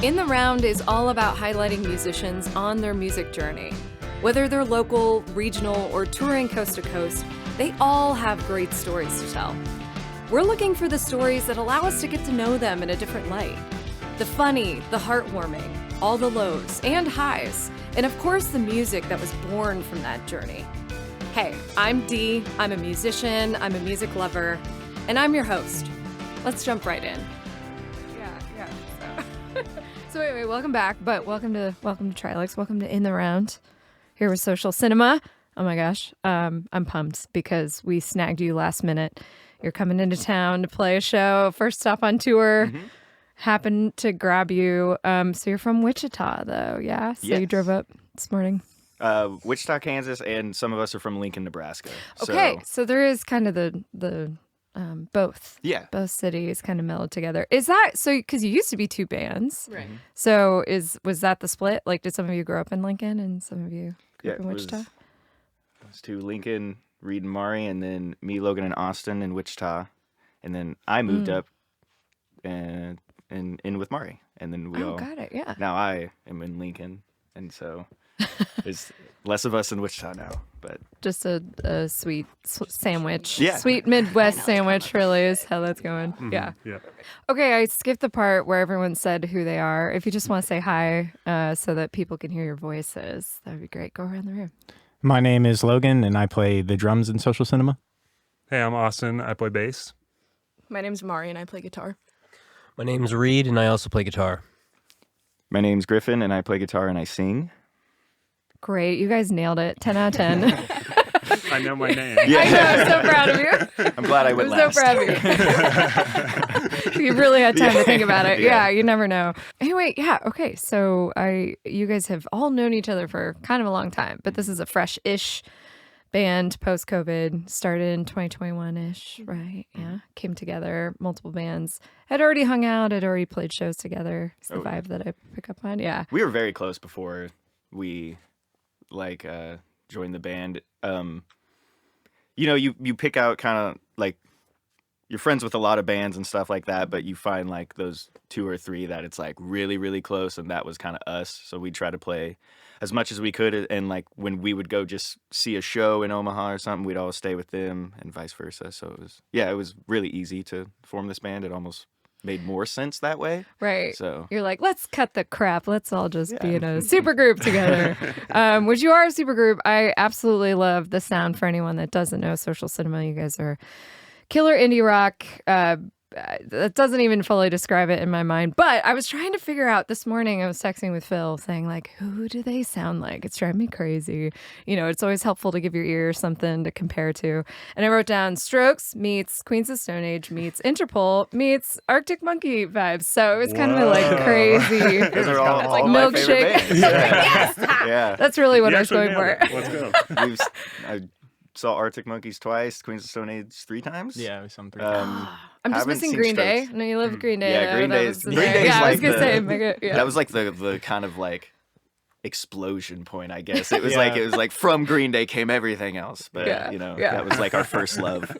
In the Round is all about highlighting musicians on their music journey. Whether they're local, regional, or touring coast to coast, they all have great stories to tell. We're looking for the stories that allow us to get to know them in a different light. The funny, the heartwarming, all the lows and highs, and of course the music that was born from that journey. Hey, I'm Dee, I'm a musician, I'm a music lover, and I'm your host. Let's jump right in. So anyway, welcome back, but welcome to Trilix, welcome to In the Round, here with Social Cinema. Oh my gosh, I'm pumped because we snagged you last minute. You're coming into town to play a show, first stop on tour, happened to grab you. So you're from Wichita though, yeah? So yes. You drove up this morning? Wichita, Kansas, and some of us are from Lincoln, Nebraska. Okay, so there is kind of the both. Yeah. Both cities kind of melded together. Is that so? Because you used to be two bands, right? So was that the split? Like, did some of you grow up in Lincoln and some of you grew up in Wichita? It was to Lincoln, Reed and Mari, and then me, Logan, and Austin in Wichita, and then I moved up and in with Mari, and then we all got it. Yeah. Now I am in Lincoln, and so there's less of us in Wichita now, but just a sweet sandwich. Yeah. Sweet Midwest sandwich really is how that's going. Yeah. Okay, I skipped the part where everyone said who they are. If you just want to say hi so that people can hear your voices, that would be great. Go around the room. My name is Logan, and I play the drums in Social Cinema. Hey, I'm Austin. I play bass. My name's Mari, and I play guitar. My name's Reed, and I also play guitar. my name's Griffin, and I play guitar and I sing. Great. You guys nailed it. 10 out of 10. I know my name. Yeah. I know. I'm so proud of you. I'm glad I went I'm last. so proud of you. You really had time to think about it. Yeah, you never know. Anyway, yeah, okay. So you guys have all known each other for kind of a long time, but this is a fresh-ish band post-COVID, started in 2021-ish, right? Yeah, came together, multiple bands. Had already hung out, had already played shows together. It's the vibe that I pick up on, yeah. We were very close before we joined the band. You pick out kind of like you're friends with a lot of bands and stuff like that, but you find like those two or three that it's like really, really close, and that was kind of us. So we try to play as much as we could, and like when we would go just see a show in Omaha or something, we'd always stay with them and vice versa. So it was really easy to form this band. It almost made more sense that way. Right. So you're like, let's cut the crap. Let's all just be in a super group together. Which you are a super group. I absolutely love the sound. For anyone that doesn't know Social Cinema, you guys are killer indie rock. That doesn't even fully describe it in my mind. But I was trying to figure out this morning, I was texting with Phil saying like, who do they sound like? It's driving me crazy. You know, it's always helpful to give your ear something to compare to. And I wrote down Strokes meets Queens of Stone Age meets Interpol meets Arctic Monkey vibes. So it was kind of like crazy. those are all like my favorite milkshake. bands. Yes! Yeah. That's really what You I was actually going for. nailed it. Let's go. I saw Arctic Monkeys twice, Queens of Stone Age 3 times. Yeah, some three. I'm just haven't missing seen Green Day. Strokes. I know you love Green Day. Yeah, Green That Day's was in Green there. Day's Yeah, I was like gonna the- say, mega, yeah. That was like the kind of like explosion point, I guess. It was Yeah. like from Green Day came everything else, but Yeah, yeah. that was like our first love.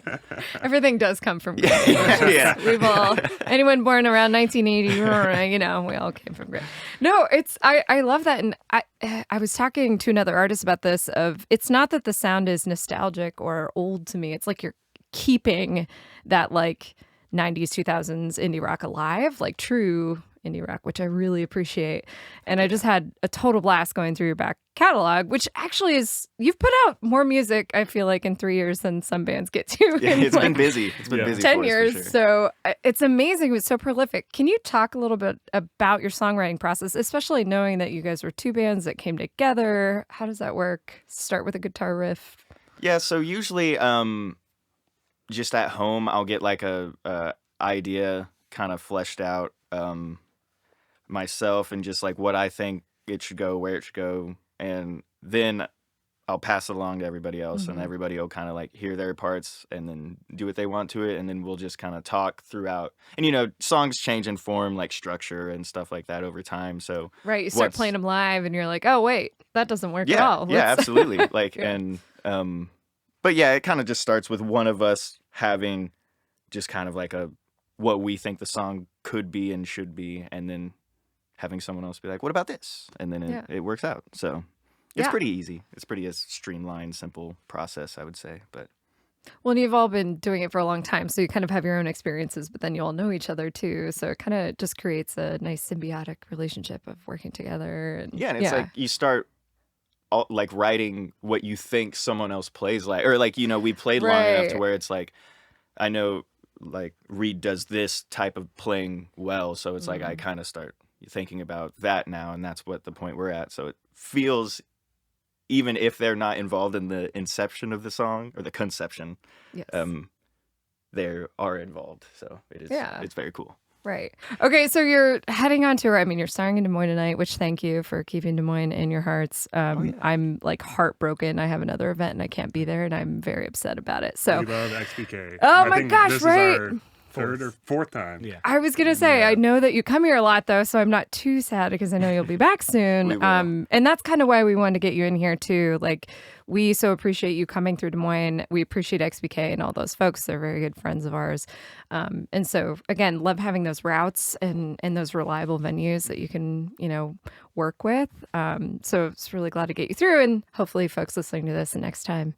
Everything does come from Green Day. Yeah. We've all, anyone born around 1980, we all came from Green Day. No, I love that. And I was talking to another artist about this it's not that the sound is nostalgic or old to me. It's like you're keeping that like 90s, 2000s indie rock alive, like true indie rock, which I really appreciate. And I just had a total blast going through your back catalog, which actually you've put out more music, I feel like, in 3 years than some bands get to. Yeah, in, it's been busy. It's been busy 10 for us, years. for sure. So it's amazing. It was so prolific. Can you talk a little bit about your songwriting process, especially knowing that you guys were two bands that came together? How does that work? Start with a guitar riff. Yeah, so usually just at home I'll get like a idea kind of fleshed out myself, and just like what I think it should go, where it should go, and then I'll pass it along to everybody else, and everybody will kind of like hear their parts and then do what they want to it, and then we'll just kind of talk throughout. And songs change in form, like structure and stuff like that over time. So Right, you start playing them live and you're like, oh wait, that doesn't work at all. Yeah, Let's- absolutely. Like and but yeah, it kind of just starts with one of us having just kind of like what we think the song could be and should be, and then having someone else be like, what about this? And then Yeah. it works out. So it's Yeah. pretty easy. It's pretty a streamlined, simple process, I would say. But Well, and you've all been doing it for a long time, so you kind of have your own experiences, but then you all know each other too. So it kind of just creates a nice symbiotic relationship of working together. And yeah, and it's like you start like writing what you think someone else plays like, or like, we played long enough to Right. where it's like, I know like Reed does this type of playing well. So it's like I kind of start thinking about that now, and that's what the point we're at. So it feels, even if they're not involved in the inception of the song or the conception, yes. they are involved. So it's very cool. Right. Okay, so you're heading on tour. I mean, you're starring in Des Moines tonight, which thank you for keeping Des Moines in your hearts. I'm like heartbroken. I have another event and I can't be there, and I'm very upset about it. So, We love XPK. Oh I my think gosh, this right? is our third or fourth time. Yeah. I was gonna say, I know that you come here a lot though, so I'm not too sad because I know you'll be back soon. We will. And that's kind of why we wanted to get you in here too. Like, we so appreciate you coming through Des Moines. We appreciate XBK and all those folks. They're very good friends of ours. And so again, love having those routes and those reliable venues that you can, work with. So it's really glad to get you through, and hopefully folks listening to this the next time,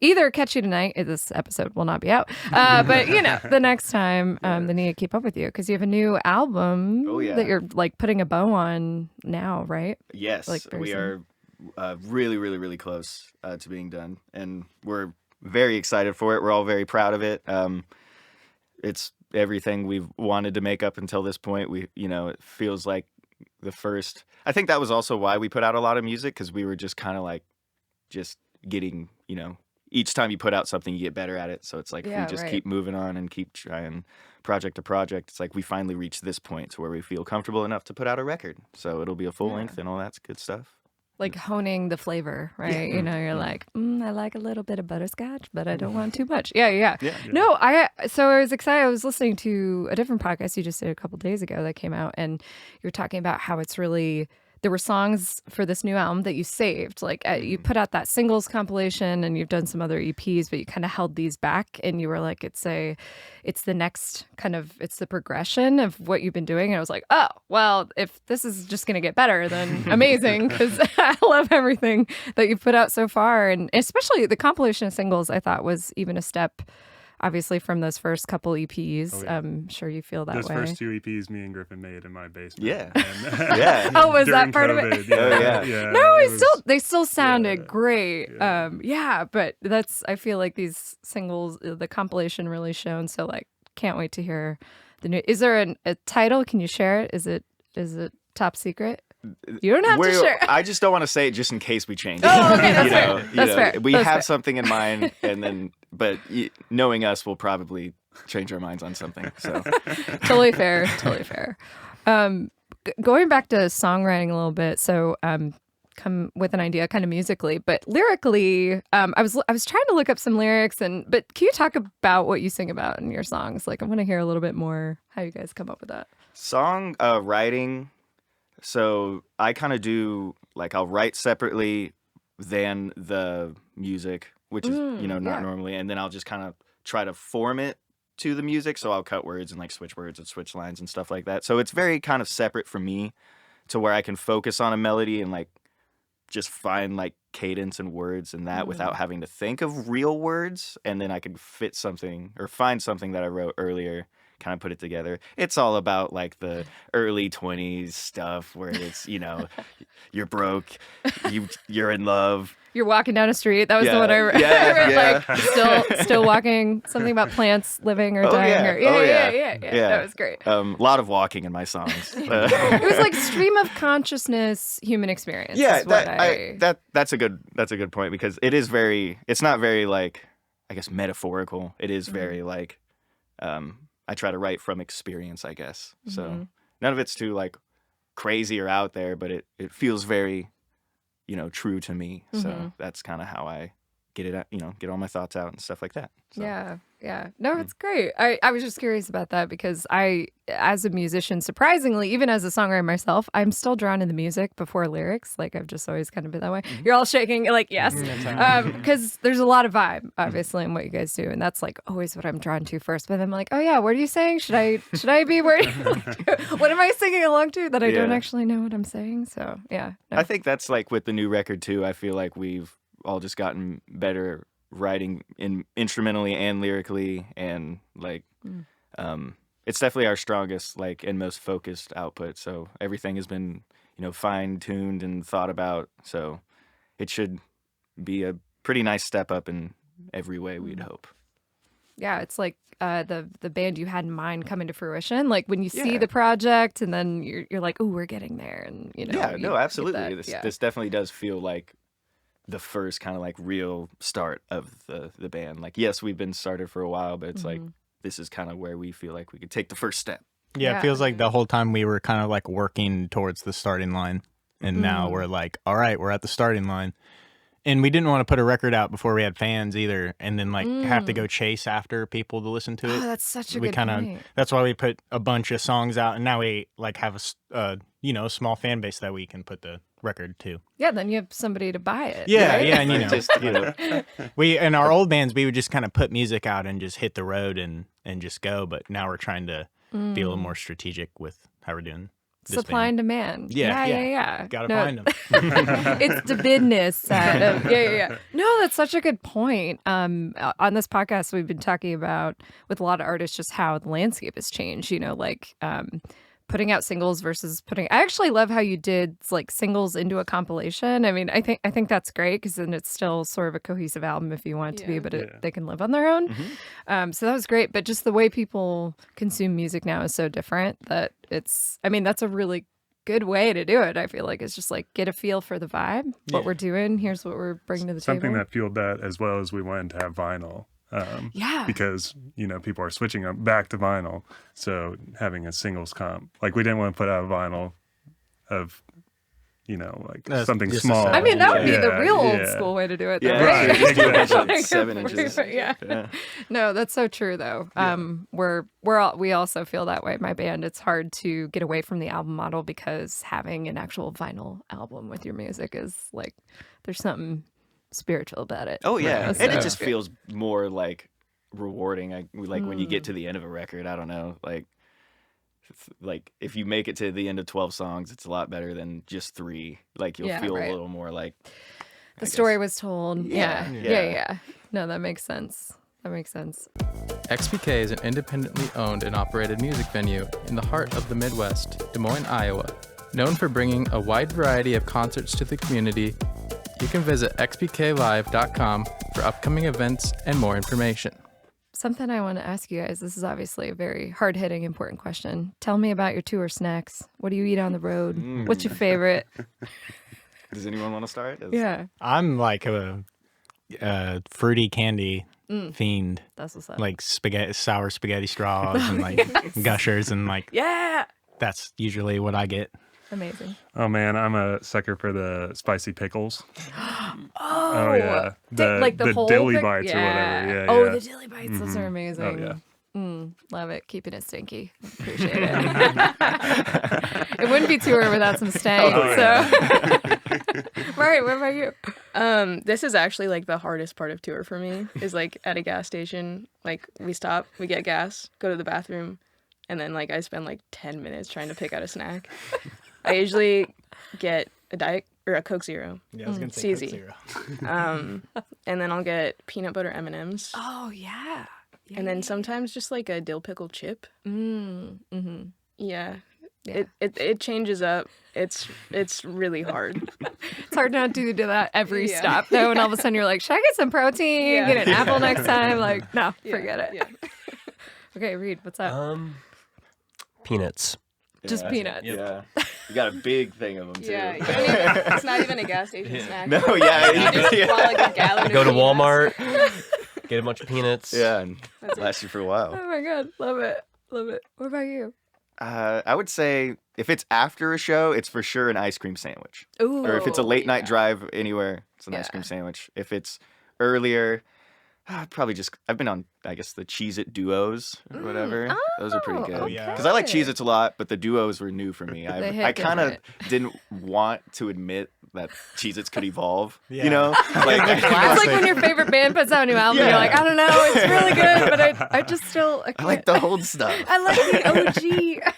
either catch you tonight. This episode will not be out, but the next time they need to keep up with you because you have a new album that you're like putting a bow on now, right? Yes, Like, very we soon. are really, really, really close to being done, and we're very excited for it. We're all very proud of it. It's everything we've wanted to make up until this point. It feels like the first. I think that was also why we put out a lot of music, because we were just kind of like just getting, each time you put out something, you get better at it. So it's like if we just keep moving on and keep trying project to project, it's like we finally reached this point to where we feel comfortable enough to put out a record. So it'll be a full length and all that's good stuff. Like honing the flavor, right? You're like, I like a little bit of butterscotch, but I don't want too much. Yeah. No, so I was excited. I was listening to a different podcast you just did a couple days ago that came out, and you were talking about how it's really, there were songs for this new album that you saved. Like you put out that singles compilation, and you've done some other EPs, but you kind of held these back, and you were like, it's the next kind of, it's the progression of what you've been doing. And I was like, oh, well, if this is just going to get better, then amazing, because I love everything that you've put out so far. And especially the compilation of singles, I thought was even a step, obviously, from those first couple EPs. Oh, yeah. I'm sure you feel that Those way. first two EPs me and Griffin made in my basement. Yeah. And, Yeah. Oh, was that during part of it? COVID, Yeah. No, it was- they still sounded great. Yeah. But I feel like these singles, the compilation really shone. So like, can't wait to hear the new. Is there a title? Can you share it? Is it top secret? You don't have to share. I just don't want to say it just in case we change it. Oh, okay, that's fair. That's fair. We That's have fair. something in mind, and then, but knowing us, we'll probably change our minds on something. So Totally fair. Going back to songwriting a little bit. So come with an idea kind of musically, but lyrically, I was trying to look up some lyrics, but can you talk about what you sing about in your songs? Like, I want to hear a little bit more how you guys come up with that. song writing. So I kind of do like I'll write separately than the music, which is not normally, and then I'll just kind of try to form it to the music. So I'll cut words and like switch words and switch lines and stuff like that. So it's very kind of separate from me, to where I can focus on a melody and like just find like cadence and words and that without having to think of real words, and then I can fit something or find something that I wrote earlier, kind of put it together. It's all about like the early 20s stuff where it's, you're broke, you're in love. You're walking down a street. That was the one I read. Like still walking. Something about plants living or dying. Yeah. That was great. A lot of walking in my songs. It was like stream of consciousness, human experience. Yeah, is what that's a good point, because it's not very like, I guess, metaphorical. It is very like, I try to write from experience, I guess. So none of it's too like crazy or out there, but it feels very, true to me. So that's kind of how I get it out, get all my thoughts out and stuff like that. So. Yeah. Yeah. No, it's great. I was just curious about that because as a musician, surprisingly, even as a songwriter myself, I'm still drawn to the music before lyrics. Like I've just always kind of been that way. You're all shaking, like yes, because there's a lot of vibe, obviously, in what you guys do, and that's like always what I'm drawn to first. But I'm like, oh yeah, what are you saying? Should I be where? What am I singing along to that I don't actually know what I'm saying? So yeah, no. I think that's like with the new record too. I feel like we've all just gotten better writing instrumentally and lyrically, and like it's definitely our strongest like and most focused output, so everything has been fine-tuned and thought about, so it should be a pretty nice step up in every way, we'd hope. Yeah, it's like the band you had in mind coming to fruition. Like when you see the project, and then you're like, oh, we're getting there, and absolutely. This definitely does feel like the first kind of like real start of the band. Like, yes, we've been started for a while, but it's like this is kind of where we feel like we could take the first step. Yeah, it feels like the whole time we were kind of like working towards the starting line, and now we're like, all right, we're at the starting line. And we didn't want to put a record out before we had fans either, and then like have to go chase after people to listen to it. Oh, that's such a good point. That's why we put a bunch of songs out, and now we like have a small fan base that we can put the record to. Yeah, then you have somebody to buy it. Yeah, right? yeah, and just we in our old bands we would just kind of put music out and just hit the road and just go. But now we're trying to be a little more strategic with how we're doing. Supply and demand. Yeah. Gotta find them. It's the business side of No, that's such a good point. On this podcast, we've been talking about with a lot of artists just how the landscape has changed. Putting out singles versus I actually love how you did like singles into a compilation. I mean, I think that's great because then it's still sort of a cohesive album if you want it to be, but they can live on their own. So that was great. But just the way people consume music now is so different that that's a really good way to do it. I feel like it's just like get a feel for the vibe, what we're doing. Here's what we're bringing to the table. Something that fueled that as well as we wanted to have vinyl. Because people are switching up back to vinyl, so having a singles comp, like we didn't want to put out a vinyl of something small. I mean, that would be the real old school way to do it. Yeah, right? just do a bunch of 7 inches. Yeah. No, that's so true though. We also feel that way. My band, it's hard to get away from the album model because having an actual vinyl album with your music is like there's something spiritual about it. Oh yeah, and it just feels more like rewarding. Like when you get to the end of a record, I don't know, like if you make it to the end of 12 songs, it's a lot better than just 3. Like you'll feel a little more like the story was told. Yeah. No, that makes sense. XPK is an independently owned and operated music venue in the heart of the Midwest, Des Moines, Iowa. Known for bringing a wide variety of concerts to the community, you can visit xpklive.com for upcoming events and more information. Something I want to ask you guys, this is obviously a very hard-hitting, important question. Tell me about your tour snacks. What do you eat on the road? What's your favorite? Does anyone want to start? Yeah. I'm like a fruity candy fiend. That's what's up. Like sour spaghetti straws and like gushers and like that's usually what I get. Amazing. Oh man, I'm a sucker for the spicy pickles. Oh yeah, the whole dilly pic- bites or whatever. Yeah, Oh, yeah. the dilly bites. Those are amazing. Oh yeah. Love it. Keeping it stinky. Appreciate it. It wouldn't be tour without some stank. Right, what about you? This is actually like the hardest part of tour for me is like at a gas station, like we stop, we get gas, go to the bathroom, and then like I spend like 10 minutes trying to pick out a snack. I usually get a Diet or a Coke Zero. Yeah, I was gonna say It's Coke easy. Zero. And then I'll get peanut butter M&Ms. Oh, yeah. And then sometimes just like a dill pickle chip. Yeah. It changes up. It's really hard. It's hard not to do that every stop, though, and all of a sudden you're like, should I get some protein? Get an apple next time? Like, no, forget it. Yeah. Okay, Reed, what's up? Peanuts. Just peanuts. Yeah. You got a big thing of them too. Yeah, you don't even, it's not even a gas station snack. No, yeah. You just want like a gallon Go of to peanuts. Walmart, get a bunch of peanuts. Yeah, and lasts you for a while. Oh my God, love it. What about you? I would say if it's after a show, it's for sure an ice cream sandwich. Ooh, Or if it's a late night drive anywhere, it's an ice cream sandwich. If it's earlier, Probably just I've been on, I guess, the Cheez-It duos or whatever. Those are pretty good. Oh, yeah. Because I like Cheez-Its a lot, but the duos were new for me. They hit I kind of different. didn't want to admit that Cheez-Its could evolve. Yeah. You know, like It's like when your favorite band puts out a new album, and you're like, I don't know, it's really good, but I just still I like the old stuff. I like the OG.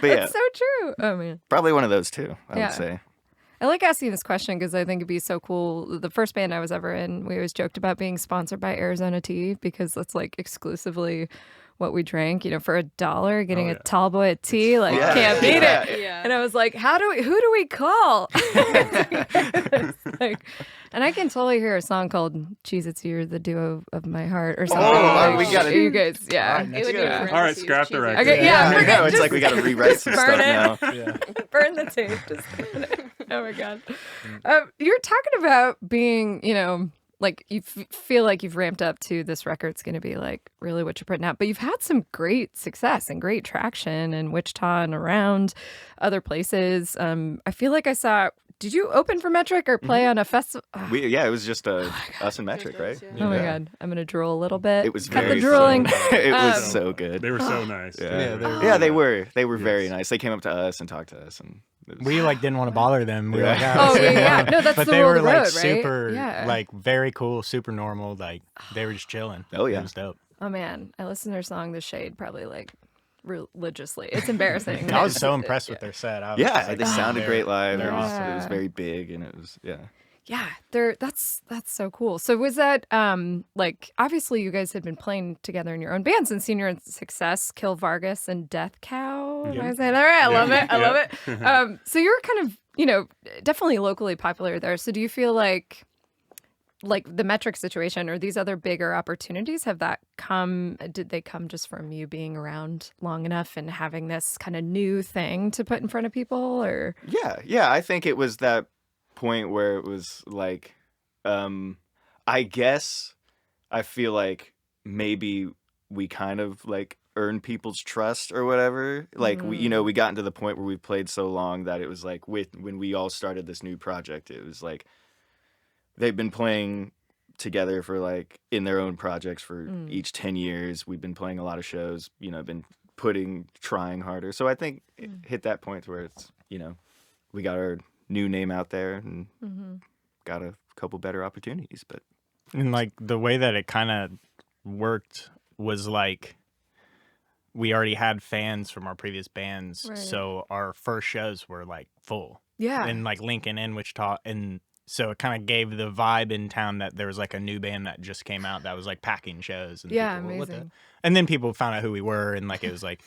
But yeah, It's so true. Oh man. probably one of those two, I Yeah. would say. I like asking this question because I think it'd be so cool. The first band I was ever in, we always joked about being sponsored by Arizona Tea because that's like exclusively what we drank. For $1, getting a tall boy of tea, like Yeah. can't beat Yeah. it. Yeah. And I was like, who do we call? It's like, and I can totally hear a song called Cheez-Its, You're the Duo of My Heart or something. Oh, like, we got it. You guys, yeah. It would be good. parentheses, All right, scrap the cheesy. record. Okay, yeah, I forget- know, it's just- like we got to rewrite some burn stuff it. now. Burn the tape. Just oh my god. You're talking about being, like you feel like you've ramped up to this record's going to be like really what you're putting out, but you've had some great success and great traction in Wichita and around other places. I feel like I saw. Did you open for Metric or play on a festival? It was just us and Metric, right? Oh my Yeah. god, I'm gonna drool a little bit. It was Cut very the drooling. fun. It was Um, so good. They were so nice. Yeah, Yeah, they were. They were very nice. They came up to us and talked to us, and it was, We like didn't want to bother them. We were like, Yeah. Oh, let's yeah, leave them yeah. alone. No, that's but the they rule of were the like road, right? super, Yeah. like very cool, super normal. Like they were just chilling. Oh, yeah. It was dope. Oh man, I listened to their song "The Shade" probably like religiously. It's embarrassing. I was so impressed with their set. I was yeah, just like, they sounded they're- great live. They're It was, awesome. it was very big, and it was Yeah, that's so cool. So was that like obviously you guys had been playing together in your own band since Senior and Success, Kill Vargas, and Death Cow. Am I saying that right? I love it. I love it. So you're kind of definitely locally popular there. So do you feel like the Metric situation or these other bigger opportunities did they come just from you being around long enough and having this kind of new thing to put in front of people or yeah. I think it was that point where it was like, I guess I feel like maybe we kind of like earned people's trust or whatever. Like we gotten to the point where we've played so long that it was like when we all started this new project, it was like they've been playing together for like in their own projects for each 10 years. We've been playing a lot of shows, been trying harder. So I think it hit that point where it's, we got our new name out there and got a couple better opportunities. But And like the way that it kind of worked was like we already had fans from our previous bands, Right. so our first shows were like full. yeah. And like Lincoln and Wichita, and so it kind of gave the vibe in town that there was like a new band that just came out that was like packing shows. And Yeah, people were, "What the-" amazing. And then people found out who we were, and like it was like,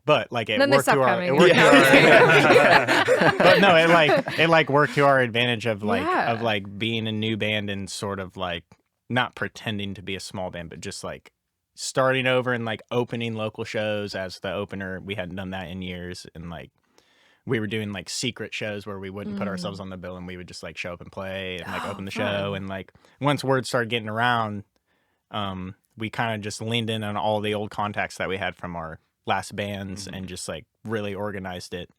but like it Then they worked to stopped our. coming. It worked Yeah. to our. But no, it like worked to our advantage of like Yeah. of like being a new band and sort of like not pretending to be a small band, but just like starting over and like opening local shows as the opener. We hadn't done that in years, and like we were doing like secret shows where we wouldn't put ourselves on the bill, and we would just like show up and play and like open the show. fun. And like once word started getting around, we kind of just leaned in on all the old contacts that we had from our last bands and just like really organized it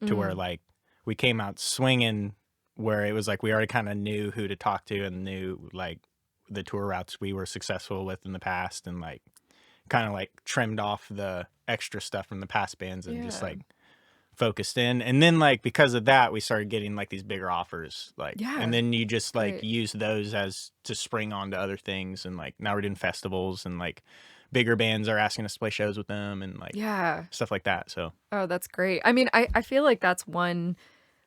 to where like we came out swinging, where it was like we already kind of knew who to talk to and knew like the tour routes we were successful with in the past, and like kind of like trimmed off the extra stuff from the past bands and just Yeah. like focused in. And then like because of that we started getting like these bigger offers, like Yeah. and then you just like Right. use those as to spring on to other things. And like now we're doing festivals, and like bigger bands are asking us to play shows with them and like Yeah. stuff like that. So Oh, that's great. I mean, I feel like that's one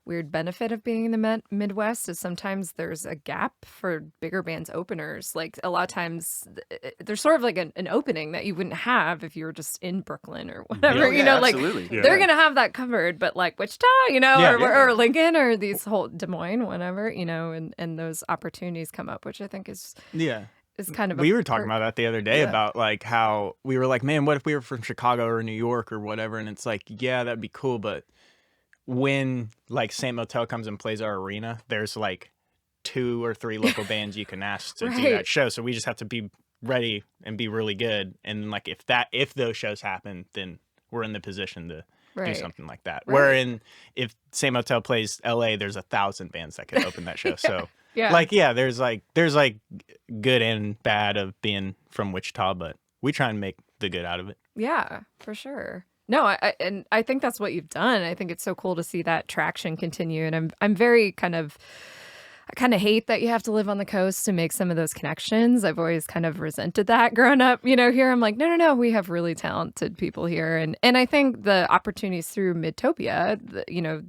weird benefit of being in the Midwest is sometimes there's a gap for bigger bands openers. Like a lot of times there's sort of like an opening that you wouldn't have if you were just in Brooklyn or whatever, Oh, you yeah, know, like absolutely. Yeah. they're going to have that covered, but like Wichita, Yeah. or Lincoln or these whole Des Moines, whatever, and those opportunities come up, which I think is yeah. kind of We were talking about that the other day Yeah. about like how we were like, man, what if we were from Chicago or New York or whatever? And it's like, yeah, that'd be cool. But when like Saint Motel comes and plays our arena, there's like 2 or 3 local bands you can ask to do Right. that show. So we just have to be ready and be really good. And like if those shows happen, then we're in the position to Right. do something like that. Right. Wherein if Saint Motel plays LA, there's 1,000 bands that could open that show. So Yeah. Like, yeah, there's good and bad of being from Wichita, but we try and make the good out of it. Yeah, for sure. No, I think that's what you've done. I think it's so cool to see that traction continue. And I'm very I kind of hate that you have to live on the coast to make some of those connections. I've always kind of resented that growing up, here. I'm like, no, we have really talented people here. And I think the opportunities through Midtopia,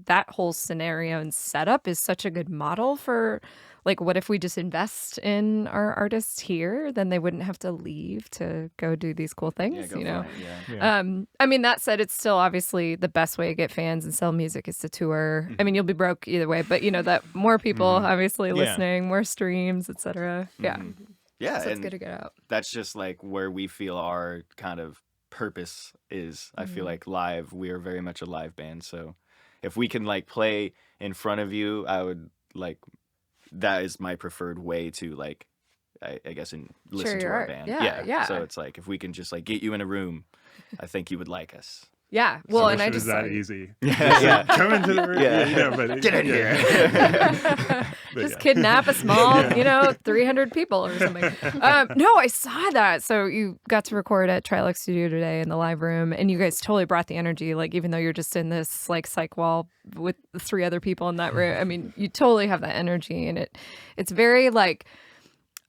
that whole scenario and setup is such a good model for, like, what if we just invest in our artists here? Then they wouldn't have to leave to go do these cool things, go for it, yeah. I mean, that said, it's still obviously the best way to get fans and sell music is to tour. I mean, you'll be broke either way, but that more people obviously listening, more streams, etc. Yeah. Yeah. So it's good to get out. That's just like where we feel our kind of purpose is. I feel like live, we are very much a live band. So if we can like play in front of you, I would like, that is my preferred way to like, I guess, listen to our band. Yeah. So it's like if we can just like get you in a room, I think you would like us. Yeah. Well, and it I was just that easy. Yeah. Come into the room. But Get in here. Just kidnap a small, 300 people or something. No, I saw that. So you got to record at Trilix Studio today in the live room, and you guys totally brought the energy. Like, even though you're just in this like psych wall with 3 other people in that room, I mean, you totally have that energy, and it's very like,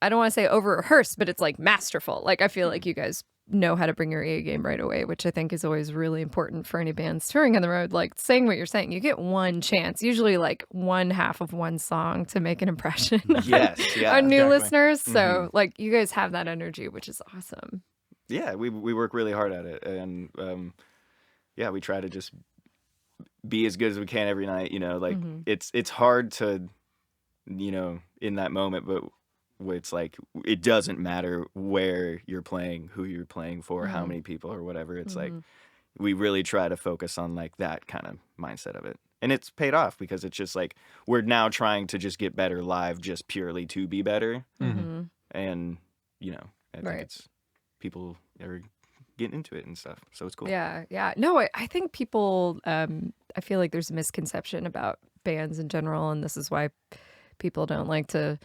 I don't want to say over rehearsed, but it's like masterful. Like, I feel like you guys know how to bring your A game right away, which I think is always really important for any bands touring on the road. Like, saying what you're saying, you get one chance, usually like one half of one song to make an impression on new listeners. So like, you guys have that energy, which is awesome. Yeah, we work really hard at it, and we try to just be as good as we can every night. Like it's hard to, in that moment, but it's like it doesn't matter where you're playing, who you're playing for, how many people or whatever. It's like we really try to focus on like that kind of mindset of it, and it's paid off because it's just like we're now trying to just get better live, just purely to be better. And I think it's people are getting into it and stuff, so it's cool. Yeah. No, I think people I feel like there's a misconception about bands in general, and this is why people don't like to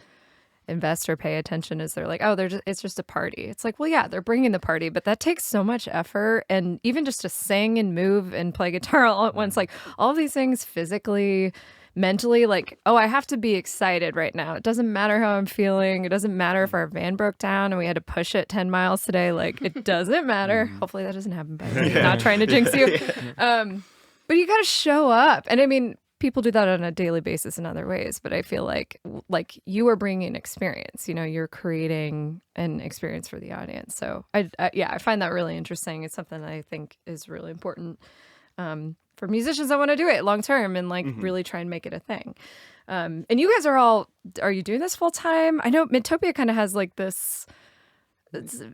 invest or pay attention, is they're like, oh, it's just a party. It's like, well, yeah, they're bringing the party, but that takes so much effort. And even just to sing and move and play guitar all at once, like all these things physically, mentally, like, oh, I have to be excited right now. It doesn't matter how I'm feeling. It doesn't matter if our van broke down and we had to push it 10 miles today. Like, it doesn't matter. Hopefully that doesn't happen, by the way. Not trying to jinx you. But you got to show up. And I mean, people do that on a daily basis in other ways, but I feel like you are bringing experience. You're creating an experience for the audience. So I find that really interesting. It's something that I think is really important for musicians that want to do it long term and like really try and make it a thing. And you guys are you doing this full time? I know Midtopia kind of has like this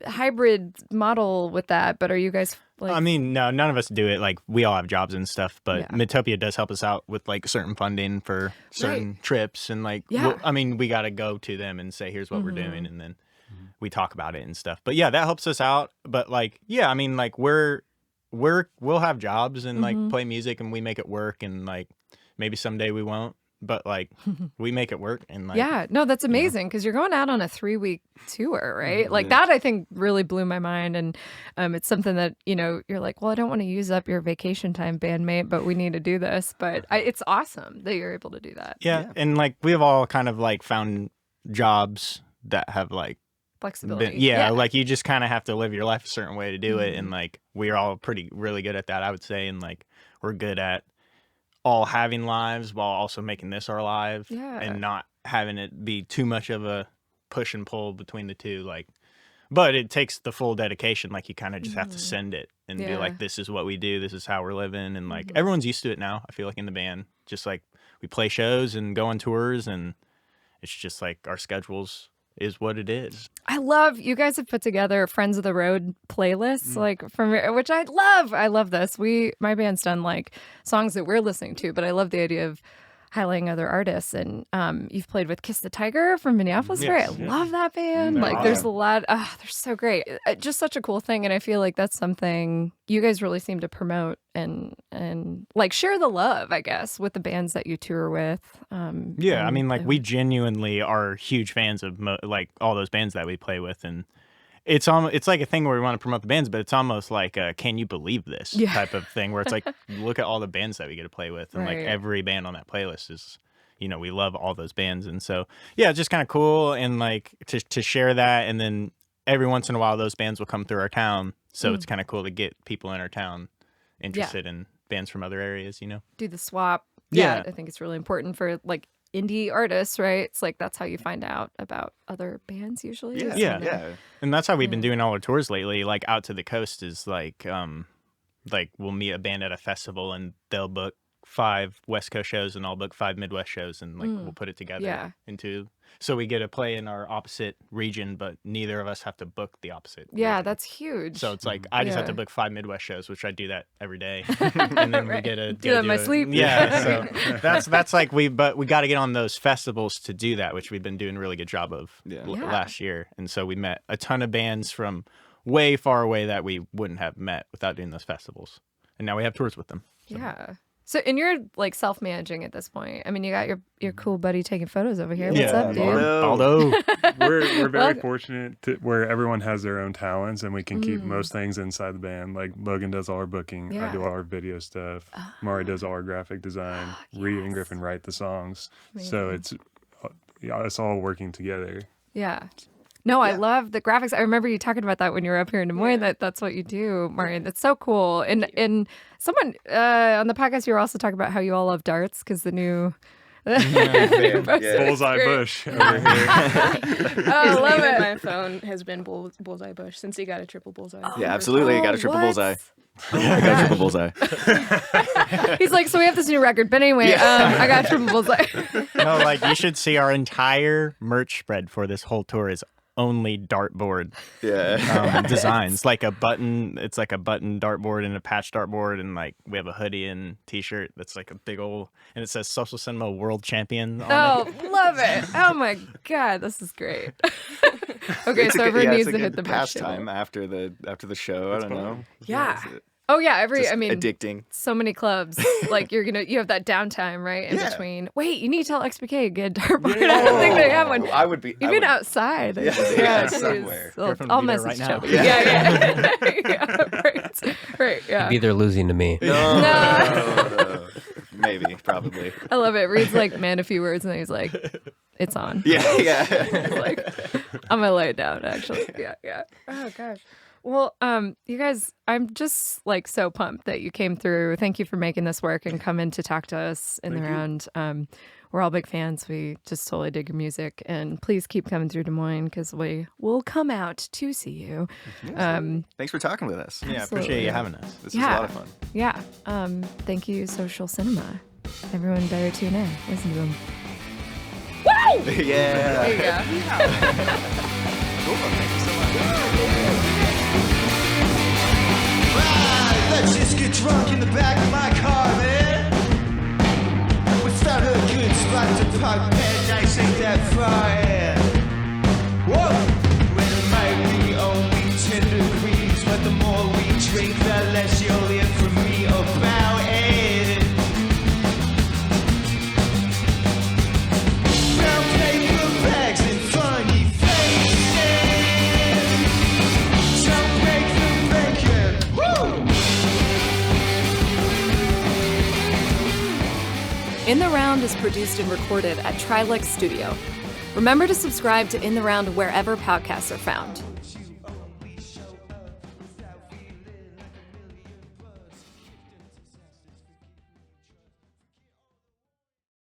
hybrid model with that, but are you guys like... I mean, no, none of us do it. Like, we all have jobs and stuff, but Midtopia does help us out with like certain funding for certain trips, and like we got to go to them and say, here's what we're doing, and then we talk about it and stuff. But yeah, that helps us out. But like, yeah, I mean, like we'll have jobs and like play music, and we make it work, and like maybe someday we won't, but like we make it work. And like, no, that's amazing, because you're going out on a 3-week tour, right? Like that I think really blew my mind, and it's something that you're like, well, I don't want to use up your vacation time, bandmate, but we need to do this. But it's awesome that you're able to do that. And like we've all kind of like found jobs that have like flexibility. Like you just kind of have to live your life a certain way to do it, and like we're all really good at that, I would say, and like we're good at all having lives while also making this our live, and not having it be too much of a push and pull between the two. Like, but it takes the full dedication. Like, you kind of just have to send it and be like, this is what we do, this is how we're living, and like everyone's used to it now. I feel like in the band, just like we play shows and go on tours, and it's just like our schedules is what it is. I love you guys have put together Friends of the Road playlists, like from which I love. I love this. My band's done like songs that we're listening to, but I love the idea of highlighting other artists, and you've played with Kiss the Tiger from Minneapolis, Yes, right? I yeah. love that band. They're Like, there's a lot. They're so great. Just such a cool thing, and I feel like that's something you guys really seem to promote and like share the love, I guess, with the bands that you tour with. Yeah, I mean, like we genuinely are huge fans of like all those bands that we play with, and it's like a thing where we want to promote the bands, but it's almost like a can you believe this type of thing where it's like look at all the bands that we get to play with, and like every band on that playlist is, you know, we love all those bands, and so yeah, it's just kind of cool, and like to share that, and then every once in a while those bands will come through our town, so it's kind of cool to get people in our town interested in bands from other areas, you know, do the swap. Yeah. I think it's really important for like indie artists, right? It's like that's how you find out about other bands usually. Yeah. And that's how we've been doing all our tours lately. Like out to the coast is like we'll meet a band at a festival and they'll book 5 West Coast shows and I'll book 5 Midwest shows, and like we'll put it together into, so we get to play in our opposite region, but neither of us have to book the opposite region. That's huge. So it's like I just have to book 5 Midwest shows, which I do that every day, and then we get to do that in my sleep. Yeah, so that's like we got to get on those festivals to do that, which we've been doing a really good job of last year, and so we met a ton of bands from way far away that we wouldn't have met without doing those festivals, and now we have tours with them. So. Yeah. So, and you're like self-managing at this point. I mean, you got your cool buddy taking photos over here. What's up, dude? Baldo. We're very fortunate where everyone has their own talents, and we can keep most things inside the band. Like Logan does all our booking, I do all our video stuff, Mari does all our graphic design, Reed and Griffin write the songs. Amazing. So it's all working together. Yeah. No, I love the graphics. I remember you talking about that when you were up here in Des Moines, that's what you do, Mari. That's so cool. And someone on the podcast, you were also talking about how you all love darts because the new... Bullseye Bush over here. I love it. My phone has been Bullseye Bush since he got a triple bullseye. Yeah, absolutely. Got a triple bullseye. Oh I got a triple bullseye. He's like, so we have this new record. But anyway, I got a triple bullseye. No, like you should see our entire merch spread for this whole tour is only dartboard designs, like a button. It's like a button dartboard and a patch dartboard, and like we have a hoodie and t-shirt that's like a big old, and it says Social Cinema World Champion on it. Love it. Oh my god, this is great. Okay, so everyone needs to hit the pastime after the show. I don't know. Yeah. Oh yeah, addicting. So many clubs. Like you have that downtime, right? In between. Wait, you need to tell XPK to get a dartboard. I don't think they have one. I would be even outside. Somewhere. I'll message right now. Chubby. Yeah. Right. Yeah. Maybe they're losing to me. No. Maybe, probably. I love it. Reed's like, man, a few words, and then he's like, it's on. Yeah. Like, I'm gonna lay it down. Actually, yeah. Oh gosh. Well, you guys, I'm just like so pumped that you came through. Thank you for making this work and coming to talk to us in the round. We're all big fans. We just totally dig your music, and please keep coming through Des Moines because we will come out to see you. Thanks for talking with us. Yeah, appreciate you having us. This is a lot of fun. Yeah. Thank you, Social Cinema. Everyone better tune in. Listen to them. Woo! Yeah. There you go. Cool. Thank you so much. Let's just get drunk in the back of my car, man. We found a good spot to park, paradise ain't that far, yeah. Whoa! Well, it might be only 10 degrees, but the more we drink, the less you'll hear from me about it. Brown paper bags and funny faces. Don't break the bacon. Woo! In the Round is produced and recorded at Trilix Studio. Remember to subscribe to In the Round wherever podcasts are found.